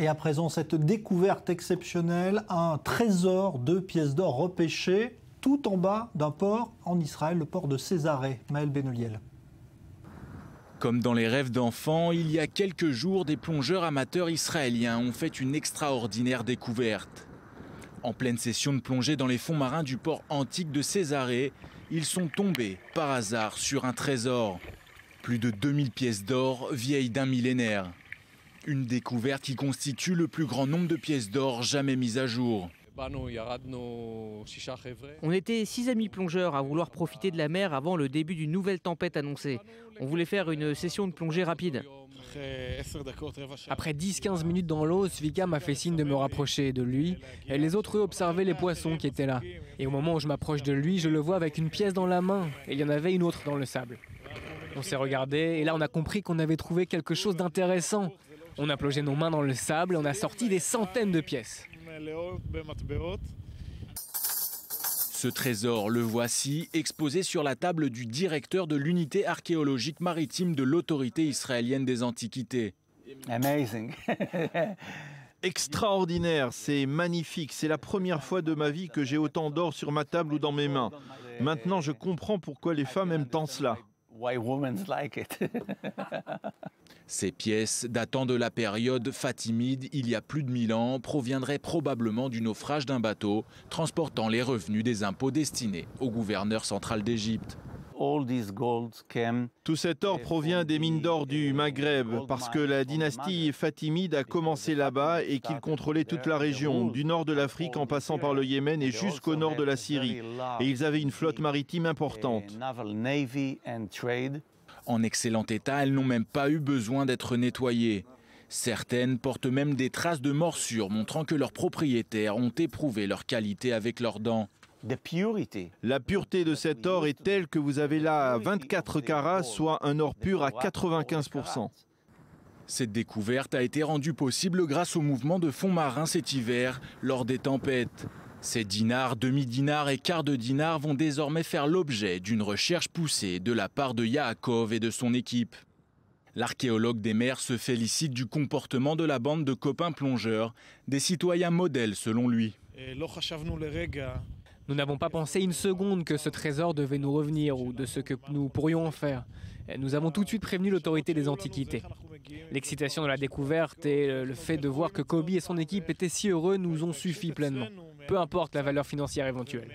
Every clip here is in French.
Et à présent, cette découverte exceptionnelle, un trésor de pièces d'or repêchées tout en bas d'un port en Israël, le port de Césarée. Maël Benoliel. Comme dans les rêves d'enfants, il y a quelques jours, des plongeurs amateurs israéliens ont fait une extraordinaire découverte. En pleine session de plongée dans les fonds marins du port antique de Césarée, ils sont tombés par hasard sur un trésor. Plus de 2000 pièces d'or vieilles d'un millénaire. Une découverte qui constitue le plus grand nombre de pièces d'or jamais mises à jour. On était 6 amis plongeurs à vouloir profiter de la mer avant le début d'une nouvelle tempête annoncée. On voulait faire une session de plongée rapide. Après 10-15 minutes dans l'eau, Svika m'a fait signe de me rapprocher de lui. Et les autres observaient les poissons qui étaient là. Et au moment où je m'approche de lui, je le vois avec une pièce dans la main. Et il y en avait une autre dans le sable. On s'est regardé et là on a compris qu'on avait trouvé quelque chose d'intéressant. On a plongé nos mains dans le sable et on a sorti des centaines de pièces. Ce trésor, le voici, exposé sur la table du directeur de l'unité archéologique maritime de l'autorité israélienne des Antiquités. Amazing. Extraordinaire, c'est magnifique. C'est la première fois de ma vie que j'ai autant d'or sur ma table ou dans mes mains. Maintenant, je comprends pourquoi les femmes aiment tant cela. Why women like it. Ces pièces, datant de la période fatimide, il y a plus de 1000 ans, proviendraient probablement du naufrage d'un bateau transportant les revenus des impôts destinés au gouverneur central d'Égypte. Tout cet or provient des mines d'or du Maghreb, parce que la dynastie fatimide a commencé là-bas et qu'ils contrôlaient toute la région, du nord de l'Afrique en passant par le Yémen et jusqu'au nord de la Syrie. Et ils avaient une flotte maritime importante. En excellent état, elles n'ont même pas eu besoin d'être nettoyées. Certaines portent même des traces de morsures montrant que leurs propriétaires ont éprouvé leur qualité avec leurs dents. La pureté de cet or est telle que vous avez là 24 carats, soit un or pur à 95%. Cette découverte a été rendue possible grâce au mouvement de fonds marins cet hiver lors des tempêtes. Ces dinars, demi-dinars et quarts de dinars vont désormais faire l'objet d'une recherche poussée de la part de Yaakov et de son équipe. L'archéologue des mers se félicite du comportement de la bande de copains plongeurs, des citoyens modèles selon lui. Nous n'avons pas pensé une seconde que ce trésor devait nous revenir ou de ce que nous pourrions en faire. Nous avons tout de suite prévenu l'autorité des Antiquités. L'excitation de la découverte et le fait de voir que Kobe et son équipe étaient si heureux nous ont suffi pleinement. Peu importe la valeur financière éventuelle.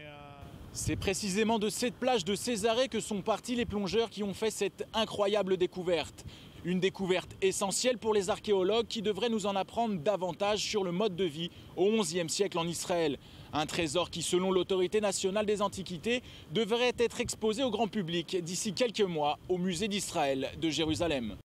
C'est précisément de cette plage de Césarée que sont partis les plongeurs qui ont fait cette incroyable découverte. Une découverte essentielle pour les archéologues qui devraient nous en apprendre davantage sur le mode de vie au XIe siècle en Israël. Un trésor qui, selon l'autorité nationale des Antiquités, devrait être exposé au grand public d'ici quelques mois au musée d'Israël de Jérusalem.